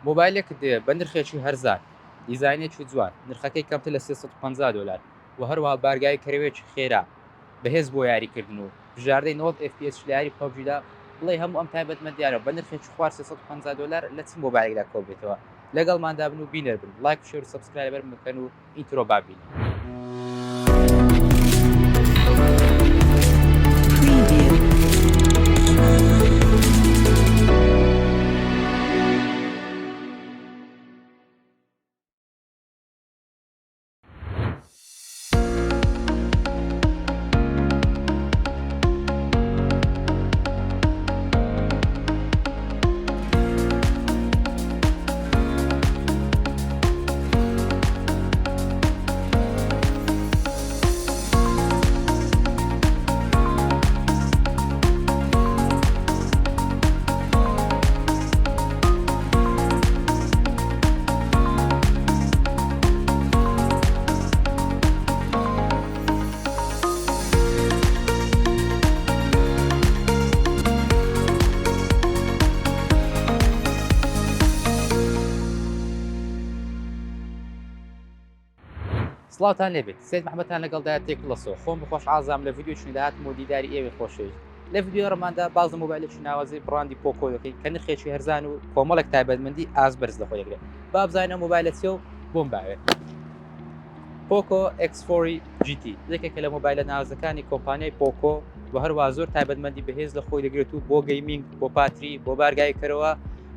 مۆبایلێکت بە نرخێکی هەرزان دیزاینێکی جوان نرخەکەی کەمتر لە $350 و هەروەها بارگای کەروێکی خێرا بەهێز بۆ یاریکردن و بژاردەی 90 FPS لاری پەبجیدا بڵێ هەموو ئەم تایبەتمەندیانە بە نرخێکی خوار $350 لە چ مۆبایلێکدا کۆبێتەوە لەگەڵماندا بن و بینەر بن لایک شێر و سبسکرایبەر بکەن و ئینترۆ بابینە. سڵاوتان لێبێت سید محمەدتان لەگەڵدایە تێکڵەسەوە خۆم بخۆش ئازام لە ڤیددیۆچنی داهات مۆدیداری ئێوەی خۆشەویست لە ڤیددیۆ ڕماندا باز مۆبایلێکی ناوازی بڕاندی پۆکۆ دەکەی کە نرخێکی هەرزان و کۆمەڵێک تایبەتمەندی ئاز بەرز لەخۆی دەگرێت با بزانە مۆبایلە چێ و بۆم باوێت پۆکۆ X4 GT یەکێکە لە مۆبایلە ناوازەکانی کۆمپانیای پۆکۆ بە هەروە زۆر تایبەتمەندی بەهێز لە خۆی دەگرێت و بۆ گەیمینگ بۆ پاتری بۆ بارگای کەرەوە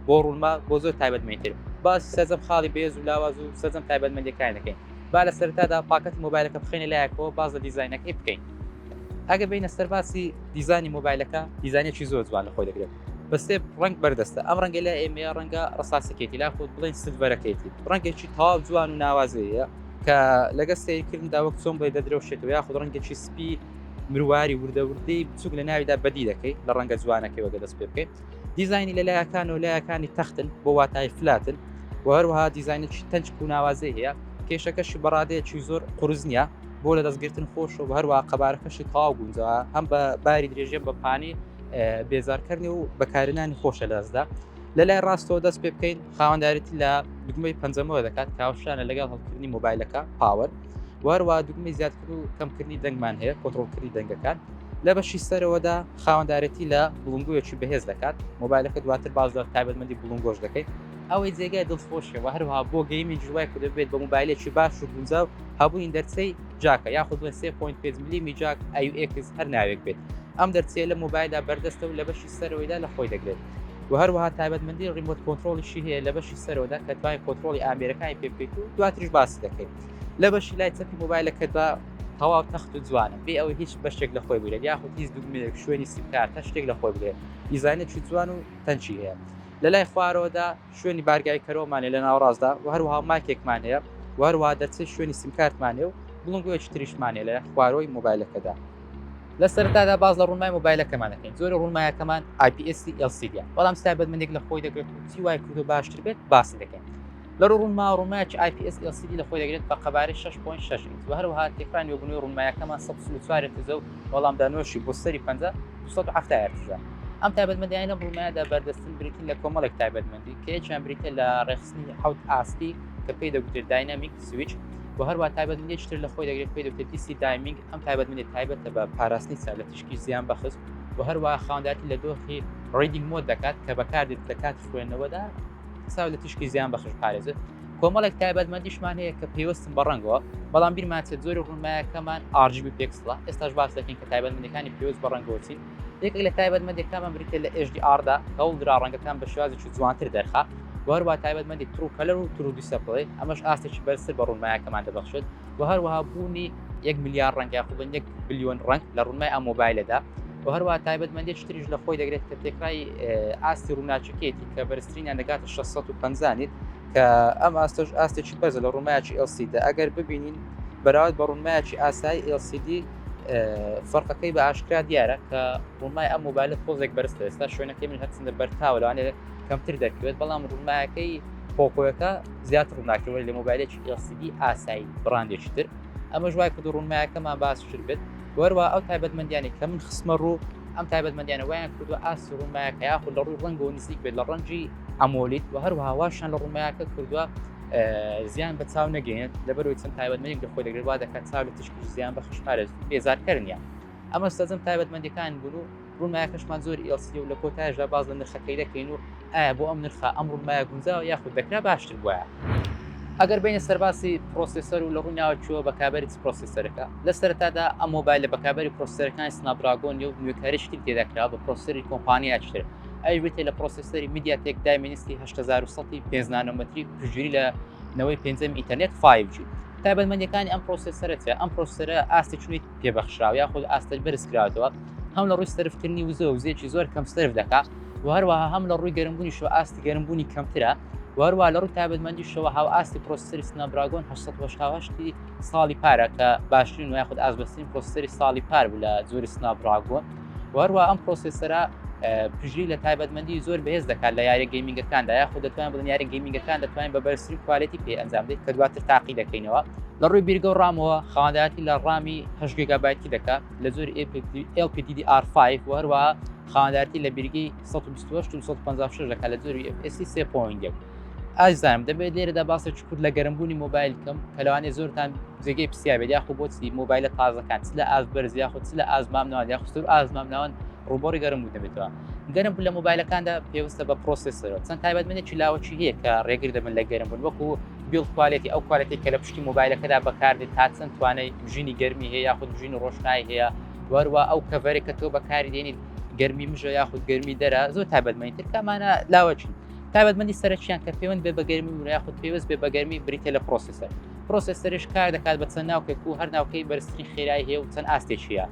بۆ ڕوونما بۆ زۆر تایبەتمەندتر باسی سەرجەم خاڵی بێز و لاواز و سەرجەم تایبەتمەندیەکان دەکەین با لە سەرتادا پاکەتی مۆبایلەکە بخێنە لایەکەوە باز لە دیزاینەکەی بکەین ئەگە بینە سەرباسی دیزانی مۆبایلەکە دیزانێکی زۆر جوان لە خۆی دەگرێت بە سێ ڕنگ بەردەستە ئەم ڕەنگە لە ئێمە ڕەنگە ڕساسەکێتی لا خۆت بڵێن سلڤەرەکەیتی ڕەنگێکی تەواو جوان و ناوازەیە کە لەگە سیرکردندا وەک چۆن بڵێ دەدرەوشێتەوە یاخود ڕەنگێکی سپی مرواری وردەوردەی بچووک لە ناویدا بەدی دەکەی لە ڕەنگە جوانەکەی وەگە دەست پێ بکەیت دیزایانی لە لایەکان و لایەکانی تەختن بۆ واتای فلاتن و هەروەها دیزاینێکی تەنج و ناوازەی هەیە کێشەکەشی بەڕادەیەکی زۆر قورس نییە بۆ لە دەستگرتن خۆش و هەروە قەبارەکەشی تاو گونجەوە هەم بە باری درێژێ بە پانی بێزارکردنی و بەکارێنانی خۆشە لە دەستدا لە لای ڕاستەوە دەست پێ بکەین خاوەنددارەتی لە دوگمەی پەنجەمەوە دەکات کاوشانە لەگەڵ هەڵکردنی مۆبایلەکە پاوەر وەروە دوگمەی زیادکرد و کەمکردنی دەنگمان هەیە کۆنتڕۆڵکردنی دەنگەکان لە بەشی سەرەوەدا خاوەنددارەتی لە بڵنگویەکی بەهێز دەکات مۆبایلەکە دواتر باز لە تایبەتمەندی بڵنگۆش دەکەیت ئەوەی جێگای دڵخۆشیەوە هەروەها بۆ گەیمی جوای کو دەبێت بە مۆبایلێکی باش و گونجا و هەبووین دەرچەی جاکە یاخود 3.5 میلیمی جاک iOS هەر ناوێک بێت ئەم دەرچێ لە مۆبایلدا بەردەستە و لە بەشی سەرەوەیدا لە خۆی دەگرێت و هەروەها تایبەتمەندی ڕیمۆت کۆنتڕۆلیشی هەیە لە بەشی سەرەوەدا کە توانای کۆنتڕۆلی ئامێرەکانی پێ بکەیت و دواتریش باسی دەکەیت لە بەشی لای چەپی مۆبایلەکەدا تەواو تەخت و جوانە بێ ئەوە هیچ بەشێک لە خۆی بگرێت یاخود هیچ دوگمێک شوێنی سیمکار تا شتێک لە خۆی بگرێت دیزاینێکی جوان و تەنچی هەیە لە لای خوارەوەدا شوێنی بارگای کەرەوەمانێ لە ناوڕاستدا و هەروەها ماکێکمان هەیە و هەروەها دەرچێت شوێنی سیمکارتمانێ و بڵنگوەیەکی تریشمانێ لە خوارەوەی مۆبایلەکەدا لە سەرتادا باز لە ڕوونمای مۆبایلەکەمان دەکەین زۆر ڕوونمایەکەمان IPS LCD بەڵام تایبەتمەندێک لە خۆی دەگرێت و چی وای کورد و باشتر بێت باسی دەکەین لە ڕوونمایەکی IPS LCD لە خۆی دەگرێت بە قەبارەی 6.6 و هەروەها تێکرانی وبنەوەی ڕوونمایەکەمان 104 هەرتزە و وەڵام دانۆشی بۆ سەری 50 270 هەرتزە ئەم تایبەتمەندیانە بڕوونمایەدا بەردەستن بریتین لە کۆمەڵێک تایبەتمەندی کە یەکیان بریتە لە ڕێخستنی حوت ئاستی کە پێی دەگوترێت داینامیک سویچ و هەروە تایبەتمەندێکتر لە خۆی دەگرێت پێی دەوتێت دیسی دایمینگ ئەم تایبەتمەندی تایبەتە بە پاراستنی چا لە تشکی زیان بەخست و هەروە خاوەنداتی لە دۆخی ڕیدینگ مۆد دەکات کە بەکاردێت لە کات خوێندنەوەدا ساو لە تشکی زیان بەخش پارێزێت کۆمەڵێک تایبەتمەندیشمان هەیە کە پێوەستن بە ڕەنگەوە بەڵام بیرمانچێت زۆری ڕوونمایەکەمان RGB پێکسڵە ئێستاش باس دەکەین کە تایبەتمەندەکانی پێوەست بە ڕەنگەوەچین یەکێک لە تایبەتمەندەکانمان بریتێ لە HDR-دا هەوڵدرا ڕەنگەکان بە شێوازێکی جوانتر دەرخا وهروە تایبەتمەندی تروکەلەر و ترو دیسپڵێ ئەمەش ئاستێکی بەرزتر بە ڕوونمایەکەمان دەبەخشێت و هەروەها بوونی 1 ملیار ڕەنگ یاخودن 1 بلیۆن ڕەنگ لە ڕوونمای ئەم مۆبایلەدا و هەروە تایبەتمەندێکی تریش لە خۆی دەگرێت کە تێکرای ئاستی ڕووناچەکێتی کە بەرزترینیان دەگاتە 650 کە ئەم ئاستەش ئاستێکی بەرزە لە ڕوونمایەکی LCD ئەگەر ببینین بەراورد بە ڕوونمایەکی ئاسایی LCD فەرقەکەی بە ئاشکرا دیارە کە ڕوونمای ئەم مۆبایلە پۆزێک بەرزتر ئێستا شوێنەکەی من هەرچەندە بەرتاوە لەوانێت کەمتر دەکەوێت بەڵام ڕوونمایەکەی پۆکۆیەکە زیاتر ڕووناکەوە لە مۆبایلێکی LCD ئاسایی بڕاندێکی تر ئەمە ژوای کە ڕوونمایەکەمان باشتر بێت وەروە ئەو تایبەتمەندیانی کە من خسمە ڕوو ئەم تایبەتمەندیانە وایان کردو ئاسی ڕوونمایەکە یاخود لە ڕووی ڕەنگەوە نزیک بێت لە ڕەنگی ئەمۆلیت و هەروەها واشان لە ڕوومایەکە کردووە زیان بە چاو نەگەێنێت لەبەرەوەی چەند تایبەتمەندێک لە خۆی دەگرێت وا دەکات چاو لە تشکی زیان بە خشپارێت بێزارکردنیە ئەمە سەزم تایبەتمەندەکان بوون و ڕوونمایەکەشمان زۆر ئێلسی و لە کۆتایشدا باز لە نرخەکەی دەکەین و ئایا بۆ ئەم نرخە ئەم ڕوونمایە گونجاوە یاخود دەکرا باشتر بووە ئەگەر بینە سەرباسی پرۆسسەر و لە ڕووی ناوچووە بەکابەری پرۆسسەرەکە لە سەرەتادا ئەم مۆبایل لە بەکابەری پرۆسسەرەکانی سنابدراگۆن و نوێکاریشتی تێدەکرا بە پرۆسەری کۆمپانیا چتر ئەوی بێتێ لە پرۆسسەری میدیاتێک دایمەنیستی 1970 5 نانۆمەتری پژوری لە نەوەی پێنجەم ئینتەرنێت 5G تایبەتمەندیەکانی ئەم پرۆسسەرەتە ئەم پرۆسسەرە ئاستی چنیت پێبەخشراوە یاخود ئاستە بەرز کراوەوە هەم لە ڕووی سەرفکردنی وزە و وزێکی زۆر کەم سەرف دەکات و هەروەها هەم لە ڕووی گەرمبوونیشەوە ئاستی گەرمبوونی کەمترە وهروە لە ڕووی تایبەتمەندیشەوە هاو ئاستی پرۆسسەری سنابدراگۆن 1970 ساڵی پارە کە باشترین و یاخود ئازبەسترین پرۆسسەری ساڵی پار بوو لە جۆری سنابدراگۆن وهروە ئەم پرۆسسەرە پژی لە تایبەتمەندی زۆر بەهێز دەکات لە یاری گەیمینگەکاندا یاخود دەتوانین بڵێن یاری گەیمینگەکان دەتوانین بە بەرزترین کوالیتی پێ ئەنجام بدەین کە دواتر تاقی دەکەینەوە لە ڕووی بیرگە و ڕامەوە خاوەندایەتی لە ڕامی 8 گیگابایتی دەکات لە زۆری LPDDR5 و هەروەها خاوەندایەتی لە بیرگەی 128 و 156 دەکات لە زۆری FSC 3.1 ئازانم دەبێت لێرەدا باسە چکوت لە گەرمبوونی مۆبایل کەم کە لەوانێ زۆرتان جێگەی پرسیابێت یاخود بۆچی مۆبایلە تازەکان چ لە ئاز بەرز یاخود چ لە ئازمام ناوان یاخستور ئازمام ناوان ڕووبەڕی گەرمبوو دەبێتەوە گەرمبوون لە مۆبایلەکاندا پێویستە بە پرۆسسەرەوە چەند تایبەتمەندێکی لاوەچی هەیە کە ڕێگر دەبن لە گەرمبوون وەکو بیڵ کوالیتی ئەو کوالیتی کە لە پشتی مۆبایلەکەدا بەکاردێت تا چەند توانای ژینی گەرمی هەیە یاخود ژین ڕۆشنایی هەیە وەروە ئەو کەڤەرێک کە تۆ بەکاری دێنیت گەرمی مژە یاخود گەرمی دەرە زۆر تایبەتمەندتر کەمانە لاوەچین تایبەتمەندی سەرچیان کە پەیوەند بێ بە گەرمی و یاخود پێویست بێ بە گەرمی بریتە لە پرۆسسەرش کار دەکات بە چەند ناوکێک و هەر ناوکەی بەرزترین خێرایی هەیە و چەند ئاستێکیە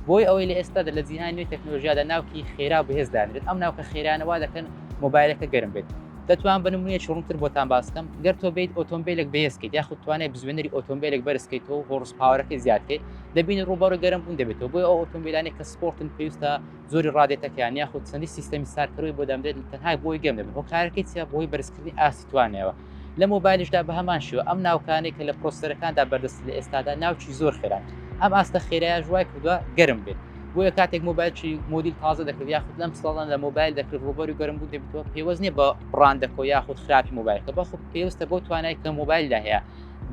بۆی ئەوەی لە ئێستادا لە جیهانی نوێی تەکنۆلۆژیادا ناوکی خێرا بەهێز دانرێت ئەم ناوکە خێرانەوا دەکەن مۆبایلەکە گەرم بێت دەتوان بە نمونەیەکی ڕوونتر بۆتان باسکەم گەر تۆ بێت ئۆتۆمبیلێک بەهێزکەیت یاخود توانێت بزوێنەری ئۆتۆمبیلێک بەرزکەیتەوە هۆرس پاوەرەکەی زیادکەیت دەبینی ڕووبەڕ گەرمبوون دەبێتەوە بۆی ئەو ئۆتۆمبیلانێک کە سپۆرتن پێویستە زۆری ڕادێتەکەیان یاخود چەندی سیستەمی سارکردەوەی بۆ دەمرێت تەنها بۆی گەم دەبێت هۆکارەکەی چیا بۆی بەرزکردنی ئاسی توانێەوە لە مۆبایلشدا بە هەمان شێوە ئەم ناوکانێک کە لە پرۆسسەرەکاندا بەردەست لە ئێستادا ناوچی زۆر خێران ئەم ئاستە خێرایە ژوای کردووە گەرم بێت بۆیە کاتێک مۆبایلکی مۆدیل تازە دەکرێت یاخود لەم ساڵان لە مۆبایل دەکرێت ڕووبەری گەرمبوون دەبێتەوە پێوەست نیە بە بڕاندەکۆ یاخود خراپی مۆبایلەکە بەخۆ پێویستە بۆ توانای کە مۆبایلدا هەیە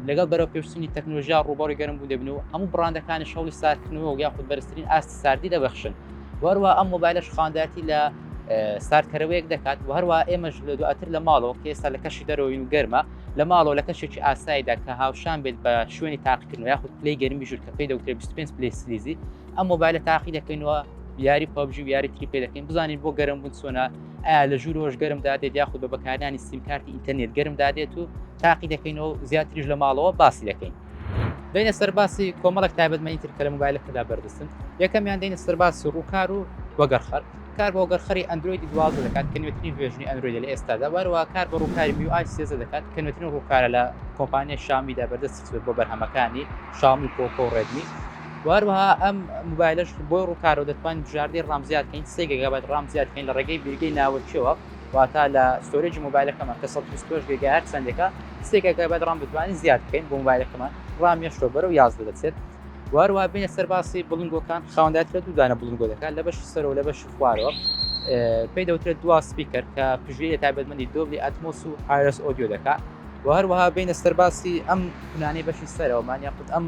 لەگەڵ بەرەو پێشچوونی تەکنۆلۆژیا ڕووبەری گەرمبوون دەبنەوە هەموو بڕاندەکانی شەڵی ساردکردنەوە و یاخود بەرزترین ئاستی ساردی دەبەخشن وەروە ئەم مۆبایلەش خاوەندایەتی لە ساردکەرەوەیەک دەکات و هەروە ئێمەش لە دواتر لە ماڵەوە کە ئێستا لە کەشی دەرەوەی و گەرمە لە ماڵەوە لە کەشێکی ئاساییدا کە هاوشان بێت بە شوێنی تاقیکردن یاخود پلەی گەرمی ژوور کە پێی دەوترێت 25 پلەی سلیزی ئەم مۆبایلە تاقی دەکەینەوە یاری پابجی و یاری تری پێ دەکەین بزانین بۆ گەرمبوون چۆنە ئایا لە ژوورۆژ گەرم دادێت یاخود بە بەکارانی سیمکارتی ئینتەرنێت گەرم دادێت و تاقی دەکەینەوە زیاتریش لە ماڵەوە باسی دەکەین دەینە سەرباسی کۆمەڵک تایبەتمەندی تر کە لە مۆبایلەکەدا بەردەستن یەکەمیان دەینە سەرباسی ڕووکار و وەگەرخەر کار بۆ گەرخەری ئەندرویدی 12 دەکات کە نوێترین ڤێژنی ئەندروید لە ئێستادا وەروە کار بە ڕووکاری MIUI 13 دەکات کە نوێترین ڕووکارە لە کۆمپانیای شامیدا بەردەست بۆ بەرهەمەکانی شامی پۆکۆ و ڕێدمی وەروەها ئەم مۆبایلش بۆ ڕووکارەوە دەتوانین بژاردەی ڕام زیادکەین 3 گیگابایت ڕام زیادکەین لە ڕێگەی بیرگەی ناوچەوە واتە لە ستۆرێجی مۆبایلەکەمان کە 128 گیگاهرت چەندێکە 3 گیگابایت ڕام بتوانین زیاد بکەین بۆ مۆبایلەکەمان ڕامیەش بەرەو 11 دەچێت وەروە بینە سەرباسی بڵنگۆکان خاوەندایەتی لە دوو دانە بڵنگۆ دەکات لە بەشی سەرەوە لە بەشی خوارەوە پێی دەوترێت دوا سپیکەر کە پژویە تایبەتمەندی دۆبلی ئەتمۆس و هایرس ئۆدیۆ دەکات و هەروەها بینە سەرباسی ئەم کنانەی بەشی سەرەوەمان یاخود ئەم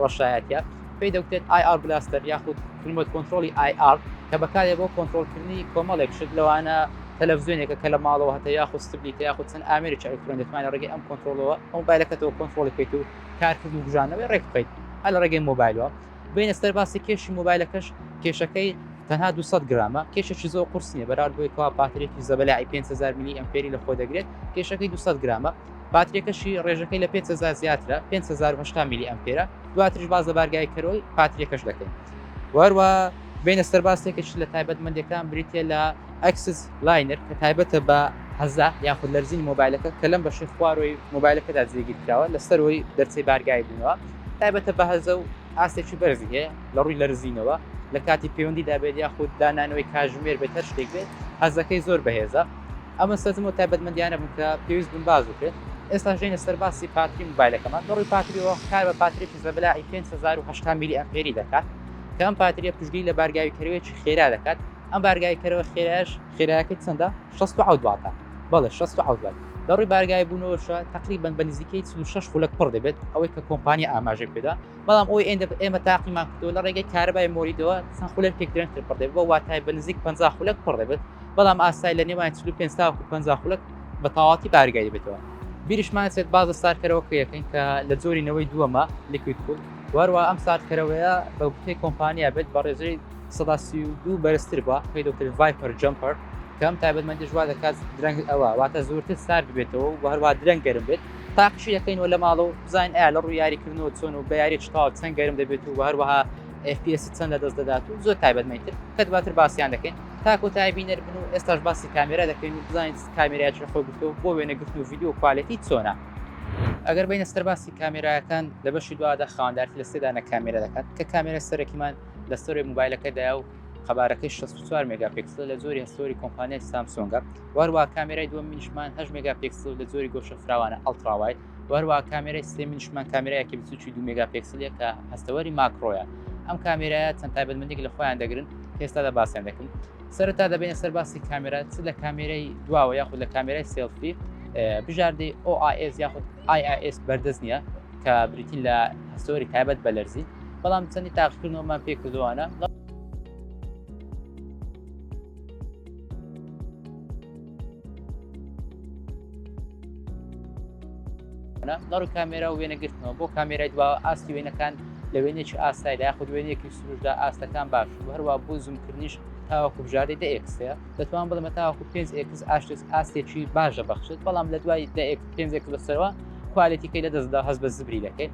ڕەشایەتە پێی دەوترێت IR بلاستەر یاخود ریمۆت کۆنتڕۆلی IR کە بەکارێ بۆ کۆنتڕۆلکردنی کۆمەڵێک شت لەوانە تەلەڤیزیۆنێکە کە لە ماڵەوە هەتا یاخود ستبلیتە یاخود چەند ئامێرێکی ئەلکترۆن دەتوانێت ڕێگەی ئەم کۆنتڕۆلەوە ئەو مۆبایلەکەتەوە کۆنتڕۆڵی بکەیت و کارکرد و بژانەوەی ڕێک بکەیت هەر لە ڕێگەی مۆبایلەوە بینە سەرباسی کێشی مۆبایلەکەش کێشەکەی تەنها 200 گرامە کێشێکی زۆر قورس نیە بەراورد بۆی کەوا باتریێکی زەبەلاعی 5000 میلی ئەمپێری لە خۆ دەگرێت کێشەکەی 200 گرامە باتریەکەشی ڕێژەکەی لە 5000 زیاترە 5080 میلی ئەمپێرە دواتریش باز لە بارگای کەرۆی پاتریەکەش دەکەین وەروە بینە سەرباسێکش لە تایبەتمەندەکان بریتە لە ئەکسس لاینەر کە تایبەتە بە هەزا یاخود لەرزینی مۆبایلەکە کە لەم بەشی خواروی مۆبایلەکەدا جێگیر کراوە لەسەرەوەی دەرچەی بارگای بوونەوە تایبەتە بە هەزە و ئاستێکی بەرزی هەیە لە ڕووی لەرزینەوە لە کاتی پەیوەندیدا بێت یاخود دانانەوەی کاژمێر بێت هەر شتێک بێت هەزەکەی زۆر بەهێزە ئەمە سەزم و تایبەتمەندیانە بوون کە پێویست بن باز بکرێت ئێستا ژێنە سەرباسی پاتری مۆبایلەکەمان لە ڕووی پاتریەوە کار بە پاترێکی زەبەلاعی 5080 میلی ئەمپێری دەکات کە ئەم پاتریە پشتگیری لە بارگاوی کەرەوەیەکی خێرا دەکات ئەم بارگای کەرەوە خێرایش خێرایەکەی چەندە 67 واتە بەڵێ 16 بات لە ڕووی بارگای بوونەوەشە تقریبان بە نزیکەی 6 خولەک پڕ دەبێت ئەوەی کە کۆمپانیا ئاماژە پێدا بەڵام ئەوی ئێمە تاقیمان کردەوە لە ڕێگەی کارەبای مۆریدەوە چەند خولەک تێکدرێنتر پڕ دەبێت بە واتای بە نزیک 50 خولەک پڕ دەبێت بەڵام ئاسای لە نێوان 45 تا 50 خولەک بە تەواوەتی بارگای دەبێتەوە بیرشمان سێت بازە سارکەرەوە یەکەین کە لە جۆرینەوەی دووەمە لیکوید کول وەروە ئەم سارکەرەوەیە بە گوتەی کۆمپانیا بێت بە ڕێژەی 132 بەرزتر بووە پێی دکتر ڤایپەر جەمپەر کەم تایبەتمەندی ژوا دەکات درەنگ ئەوە واتە زۆرتر سارد بێتەوە و هەروە درەنگ گەرم بێت تاقیشی دەکەینەوە لە ماڵەوە بزانین ئایا لە ڕووی یاریکردنەوە چۆن و بە یاری چتاوە چەند گەرم دەبێت و هەروەها FPS چەند لە دەست دەدات و زۆر تایبەتمەندتر کە دواتر باسییان دەکەین تا کۆتایی بینەر بن و ئێستاش باسی کامێرا دەکەین و بزانین کامێرای چ خۆ گرتەوە بۆ وێنەگرتن و ڤیدیۆ کوالیتی چۆنە ئەگەر بین سەر باسی کامێرایەکان لە بەشی دوادا خاوەندارتی لە سێدانە کامێرا دەکات کە کامێرە سەرەکیمان لە سەرۆی موبایلەکەدایە و خەبارەکەی 64 مگاپیکسل لە زۆری هەستۆری کۆمپانیای سامسۆنگە وەروە کامێرای دووەم منیشمان 8 مگاپیکسل لە زۆری گۆشە فراوانە ئەڵتراوایت وەروە کامێرای سێ منیشمان کامێرایەکی 22 مگاپیکسلیە کە هەستەوەری ماکرۆیە ئەم کامێرایە چەند تایبەتمەندێک لە خۆیان دەگرن هێستادا باسییان دەکەن سەرەتا دەبێنە سەر باسی کامێرا چ لە کامێرای دواوە یاخود لە کامێرای سێلفی بژاردەی OIS یاخود IIS بەردەست نییە کە بریتین لە هەستۆری تایبەت بە لەرزی بەڵام چەندی تاقیکردنەوەمان پێ کردوانە نەڕوو کامێرا و وێنەگرتنەوە بۆ کامێرای دوا ئاستی وێنەکان لە وێنێکی ئاسایدا یاخود وێنێکی سروشدا ئاستەکان باش هەروە بۆ زومکردنیش تاوەکو بژاردەی دەئکسەیە دەتوان بڵێمە تاوەکو 5x ئاستێکی باشە بەخشت بەڵام لە دوای 5x بەسەرەوە کوالیتیکەی لە دەستدا هەست بە زبری دەکەیت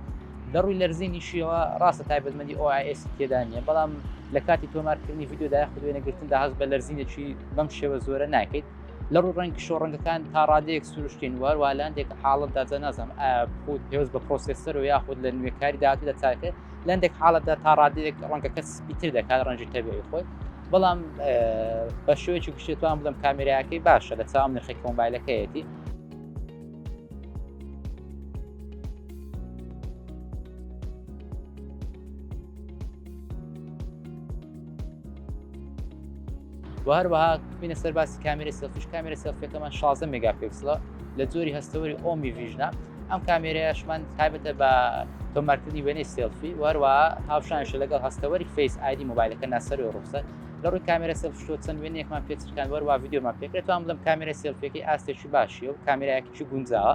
لە ڕووی لەرزینیشیەوە ڕاستە تایبەتمەندی OIS تێدا نیە بەڵام لە کاتی تۆمارکردنی ڤیدیۆدا یاخود وێنەگرتندا هەست بە لەرزینێکی بەم شێوە زۆرە ناکەیت لە ڕوو ڕەنگی شۆڕەنگەکان تا ڕادەیەک سروشتین وەروە لاندێک حاڵەتدا جە نازانم خود پێوەست بە پرۆسێسەر و یاخود لە نوێکاری داهاتوو دەچارێت لەندێک حاڵەتدا تا ڕادەیەک ڕەنگەکە سپیتر دەکات ڕەنجی تەبیعی خۆی بەڵام بە شێوەیەکی گشتێتوان بڵم کامێرایەکەی باشە لە چاوم نرخی مۆبایلەکەیەتی هەروەها بینە سەر باسی کامێرە سێلفیش کامێرە سێلفیەکەمان 16 مگاپیکسڵە لە جۆری هەستەوەری ئۆمی ڤیژنە ئەم کامێرەیەشمان تایبەتە بە تۆمارکردنی وێنەی سێلفی وەروەها هاوشانشە لەگەڵ هەستەوەری فیس ئایدی موبایلەکە ناسەری ڕوخسەر لە ڕووی کامێرە سێلفیشۆ چەند وێنێکمان پێچکان وەروە ڤیدیۆمان پێکرێت توان بڵم کامێرە سێلفیەکەی ئاستێکی باشیە و کامێرایەکی گونجاوە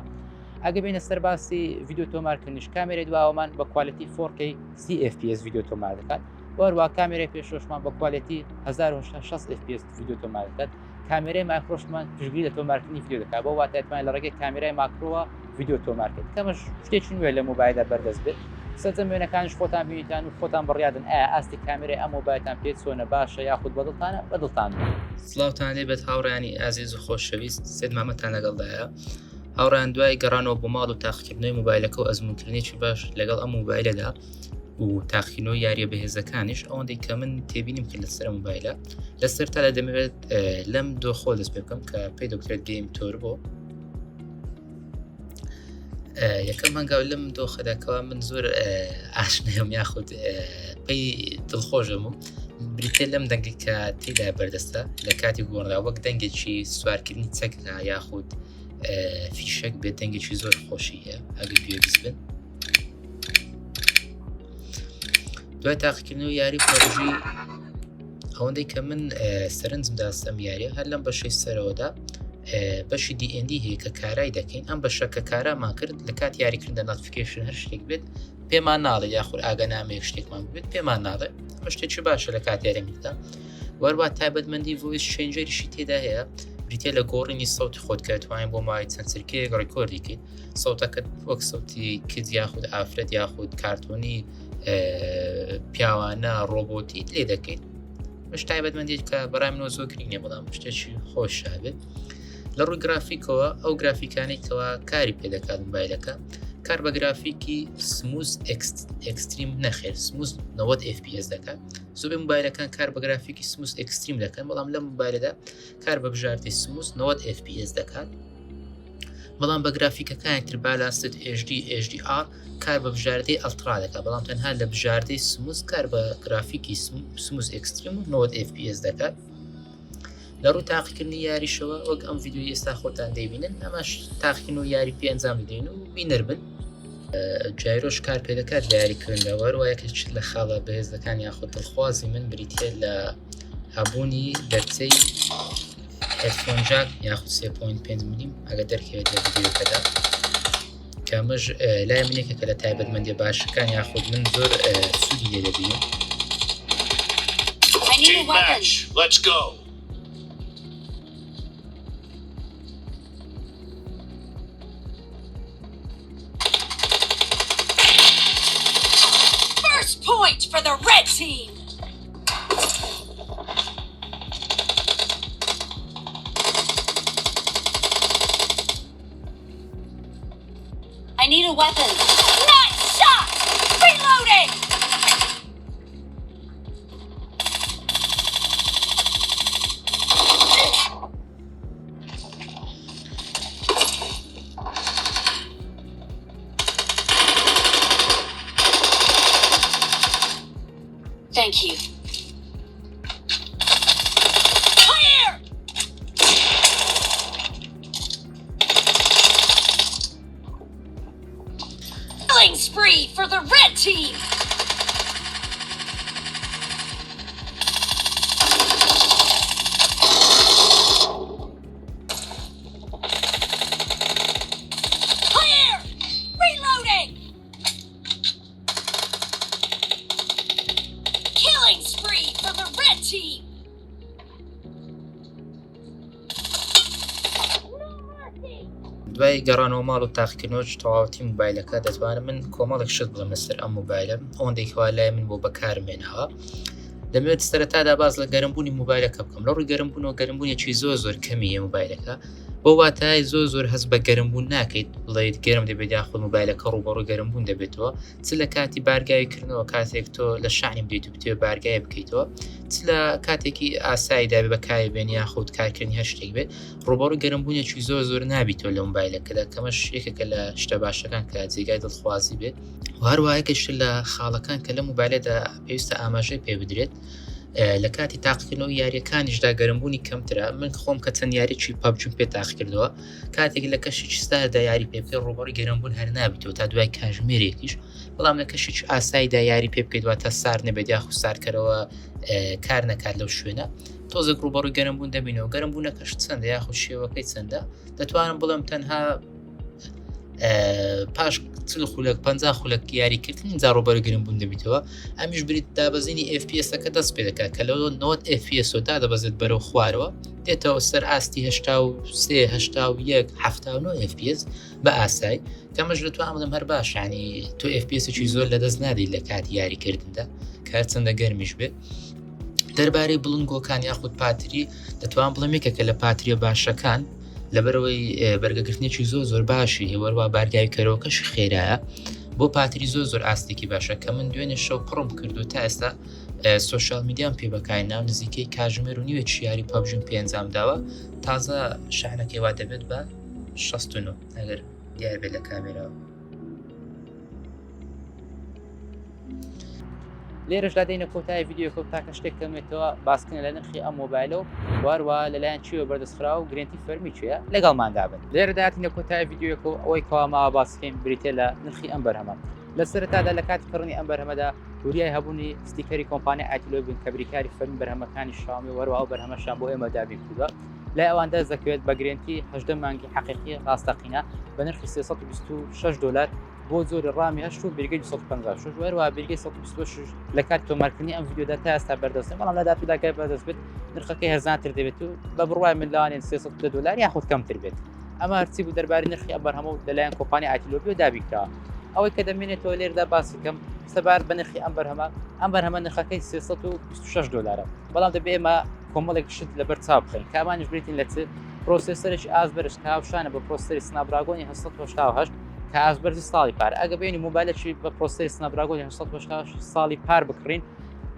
ئەگە بینە سەر باسی ڤیدیۆ تۆمارکردنیش کامێرەی دواوەمان بە کوالیتی 4K 30 FPS ڤیدیۆ تۆمار دەکات وەروە کامێرای پێشۆشمان بە کوالیتی 1960 FPS ڤیدیۆ تۆمار دەکات کامێرای ماکرۆشمان پشتگیری لە تۆمارکردنی ڤیدیۆ دەکات بۆ واتایەتوانێت لە ڕێگەی کامێرای ماکرۆوە ڤیدیۆ تۆمارکرد کەمەش شتێکی نوێ لە موبایلدا بەردەست بێت سەرجەم وێنەکانش خۆتان بینیتان و خۆتان بڕیادن ئایا ئاستی کامێرای ئەم مۆبایلتان پێ چۆنە باشە یاخود بەدڵتانە بەدڵتان سڵاوتان لێبێت هاوڕانی ئازیز و خۆشەویست سێد مامەتان لەگەڵدایە هاوڕان دوای گەڕانەوە بۆ ماڵ و تاقیکردنەوەی موبایلەکە و ئەزمونکردنێکی باش لەگەڵ ئەم موبایلەدا و تاقیکردنەوەی یاریە بەهێزەکانیش ئەوەندەی کە من تێبینیم کرد لەسەر موبایلە لەسەرتا لە دەمەوێت لەم دۆخۆ دەست پێ بکەم کە پێی دەوترێت گەیم تۆر بۆ یەکەم هەنگاو لەم دۆخەداکەوە من زۆر ئاشنەیەم یاخود پێی دڵخۆشم و بریتێ لەم دەنگی کە تێدا بەردەستە لە کاتی گۆڕدا وەک دەنگێکی سوارکردنی چەکدا یاخود فیشەک بێت دەنگێکی زۆر خۆشی هەیە ئەگەر پێویست بن دوای تاقیکردنەوەی یاری پرۆژی ئەوەندەی کە من سەرنجم داستەم یاریە هەر لەم بەشەی سەرەوەدا بەشی DND هەیە کە کارای دەکەین ئەم بەشە کە کارامان کرد لە کات یاریکردن نۆتیفیکیشن هەر شتێک بێت پێمان ناڵێ یاخود ئاگەنامەیەک شتێکمان بێت پێمان ناڵێ ئەمە شتێکی باشە لە کات یاریمەدا وەروە تایبەتمەندی ڤۆیس چێنجەریشی تێدا هەیە بریتێ لە گۆڕینی سەوتی خۆت کە توانین بۆ ماوەی چەند چرکەیەک ڕێکۆردی کرد سەوتەکەت وەک سەوتی کیدز یاخود ئافرەت یاخود کارتۆنی پیاوانە ڕۆبۆتی لێ دەکەیت مش تایبەتمەندێک کە بەڕای منەوە زۆر گرنگ نیە بەڵام شتێکی خۆشە بێت لە ڕووی گرافیکەوە ئەو گرافیکانێکەوە کاری پێدەکات موبایلەکە کار بە گرافیکی سموز ئەکستریم نەخێر سموز 90 FPS دەکات زۆر موبایلەکان کار بە گرافیکی سموز ئەکستریم دەکەن بەڵام لە موبایلەدا کار بە بژاردەی سموز 90 FPS دەکات بەڵام بە گرافیکەکانێکتر بالاست HDR کار بە بژاردەی ئەڵترا دەکات بەڵام تەنها لە بژاردەی سموز کار بە گرافیکی سموز ئەکستریم و 90 FPS دەکات لە ڕوو تاقیکردنی یاریشەوە وەک ئەم ڤیدیۆی ئێستا خۆتان دەبینن ئەمەش تاقیکردن و یاری پێ ئەنجام بدەین و بینەر بن جایرۆش کار پێ دەکات لە یاریکردنەوە وایەکەچ لە خاڵە بەهێزەکان یاخود دڵخوازی من بریتە لە هەبوونی دەرچەی هێدفۆنجاک یاخود 3.5 ملیم ئەگە دەرکەوێت لە ڤیدیۆکەدا کە ئەمەش لای منێکە کە لە تایبەتمەندی باشەکان یاخود من زۆر سوودی لێ دەبینم. Team match, let's go. First point for the red team. I need a weapon. Nice shot! Reloading! Thank you. Clear! Killing spree for the red team! Clear! Reloading! Killing spree for the red team! دوای گەڕانەوە ماڵ و تاقیکردنەوە تەواوەتی مۆبایلەکە دەتوانم من کۆمەڵێک شت بڵێم لەسەر ئەم مۆبایلە ئەوەندەی کەوا لای من بۆ بەکارمێنەوە دەمەوێت سەرەتادا باز لە گەرمبوونی مۆبایلەکە بکەم لە ڕووی گەرمبوونەوە گەرمبوونێکی زۆر کەمیە مۆبایلەکە بۆ واتای زۆر هەست بە گەرمبوون ناکەیت بڵێیت گەرم دەبێت یاخود مۆبایلەکە ڕووبەڕووی گەرمبوون دەبێتەوە چ لە کاتی بارگاویکردنەوە کاتێک تۆ لە شانی بدەیت و بتوێ بارگای بکەیتەوە چ لە کاتێکی ئاساییدا بەکای بێن یاخود کارکردنی هەشتێک بێت ڕووبەڕووی گەرمبوونێکی زۆر نابیتەوە لە مۆبایلەکەدا کەمەش یەکێکە لە شتە باشەکان کە جێگای دڵخوازی بێت و هەروایەکەش لە خاڵەکان کە لە مۆبایلەدا پێویستە ئاماژەی پێ بدرێت لە کاتی تاقیکردنەوە یاریەکانیشدا گەرمبوونی کەمترە من خۆم کە چەند یاریی پابجیم پێ تاقی کردەوە کاتێک لە کەشێکی ستاردا یاری پێ بکەیت ڕووبەڕووی گەرمبوون هەر نابیتەوە تا دوای کاتژمێرێکیش بەڵام لە کەشێکی ئاساییدا یاری پێ بکەیت واتە سار نەبێت یاخود سارکەرەوە کار نەکات لەو شوێنە تۆزێک ڕووبەڕووی گەرمبوون دەبینەوە گەرمبوونەکەش چەندە یاخود شێوەکەی چەندە دەتوانم بڵێم تەنها پاش 50 خولەک یاریکردنی جا ڕووبەڕووی گەرمبوون دەبیتەوە ئەمیش بریت دابەزینی FPS-ەکە دەست پێ دەکات کە لەوە 90 FPS دا دەبەزێت بەرەو خوارەوە دێتەوە سەر ئاستی 83 81 79 FPS بە ئاسایی کەمەش دەتوانم بڵێم هەر باش ینی تۆ FPS-ێکی زۆر لەدەست نادەیت لە کاتی یاریکردندا کار چەندە گەرمیش بێت دەربارەی بڵنگۆکان یاخود پاتری دەتوان بڵێم یەکێکە لە پاتریە باشەکان لەبەرەوەی بەرگەگرتنێکی زۆر باشی هێوەروە بارگای کەرەوەکەشی خێرایە بۆ پاتری زۆر ئاستێکی باشە کە من دوێنێ شەو پڕم کردو تا ئێستا سوشال میدیان پێ بەکای ناو نزیکەی کاژمێر و نیوێت یاری پابجیم پێ ئەنجام داوە تازە شانەکەی وا دەبێت بە 69 ئەگەر دیار بێت لە کامێراوە لێرەشدا دێنە کۆتای ڤیدیۆکە و تاکە شتێک کەمێتەوە باسکردن لە نرخی ئەم مۆبایلە و واروە لەلایەن چیوە بەردەستخرا و گرنتی فەرمی چیە لەگەڵماندا بن لێرەداتینە کۆتای ڤیدیۆکە و ئەوەی کەواماوە باسکەین بریتێ لە نرخی ئەم بەرهەمە لە سەرەتادا لە کاتی کڕنی ئەم بەرهەمەدا وریای هەبوونی ستیکەری کۆمپانیای ئایتیلۆ بوون کە بریکاری فەرمی بەرهەمەکانی شاومی وەروە ئەو بەرهەمەشان بۆ ئێمە دابین کردووە لای ئەواندا دەکەوێت بە گرنتی 18 مانگی حەقیقی ڕاستەقینە بە نرخی 326 دلار بۆ زۆری ڕامی هەشت و بیرگەی 256 وەروە بیرگەی 126 لە کاتی تۆمارکردنی ئەم ڤیدیۆدا تا ئێستا بەردەستن بەڵام لە دااتوداگای بەردەست بێت نرخەکەی هەرزانتر دەبێت و بە بڕوای ملانێن 300 دلار یاخود کەمتر بێت ئەمە هەرچی بوو دەربارەی نرخی ئەم بەرهەمە و لەلایەن کۆمپانیای ئایتیلۆ دابیکراوە ئەوەی کە دەمێنێتەوە لێرەدا باسی بکەم سەبار بە نرخی ئەم بەرهەمە نرخەکەی 326 دلارە بەڵام دەبێ ئێمە کۆمەڵێک شت لەبەر چاو بخەین کامانش بریتین لە چ پرۆسێسەرێکی ئازبەرش کاوشانە بە پرۆسەری سنابراگۆنی 1970 کە ئازبەرزی ساڵی پار ئەگە بینی مۆبایلێکی بە پرۆسەری سنابراگۆنی 1970 ساڵی پار بکڕین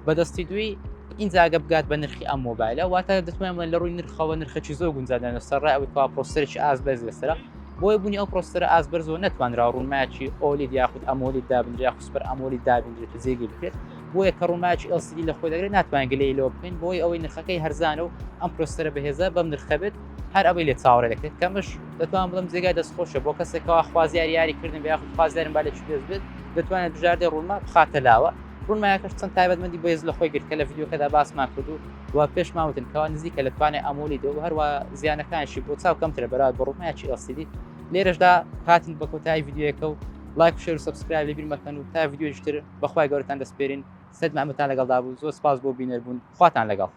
بەدەستی دوی اینجاگە بگات بە نرخی ئەم مۆبایلە واتە دەتوانین بڵێن لە ڕووی نرخەوە نرخەکی زۆر گونجاودانە سەرڕای ئەوەی کەوا پرۆسەرێکی ئازبەرز لەسەرە بۆی بوونی ئەو پرۆسەرە ئازبەرزەوە نەتوانرا ڕوونمایکی ئۆلید یاخود ئەمۆلید دابنرێت یاخود سوپەر ئەمۆلید دابنرێت و جێگی بکرێت بۆیە کە ڕوومایکی LCD لە خۆی دەگرێت ناتوانین گلەی لەوە بکەین بۆی ئەوەی نرخەکەی هەرزانە و ئەم پرۆسەرە بەهێزە بەم نرخە بێت هەر ئەوەی لێ چاوەڕێ دەکرێت کەمش دەتوانم بڵم جێگای دەستخۆشە بۆ کەسێکەوە خوازیار یاریکردن بە یاخود خوازیارن با لەچ پێش بێت دەتوانێت بژاردە ڕووما بخاتە لاوە ڕوونمایەکەش چەند تایبەتمەندی بۆ هێز لە خۆی گرت کە لە ڤیدیۆکەدا باسمان کردو و پێش ماوتن کەوا نزیکە لە توانێ ئەمۆلی دێ و هەروە زیانەکانشی بۆ چاو کەمترە بەراورد بە ڕوومایکی LCD لێرەشدا هاتین بە کۆتایی ڤیدیۆیەکە و لایک و شێر و سەبسکرایب لەبیر مەکەن و تا ڤیدیۆشتر بەخوای گەورەتان دەسپێرین سەد مەحمەدتان لەگەڵدا بوو زۆر سپاس بۆ بینەربوون خواتان لەگەڵ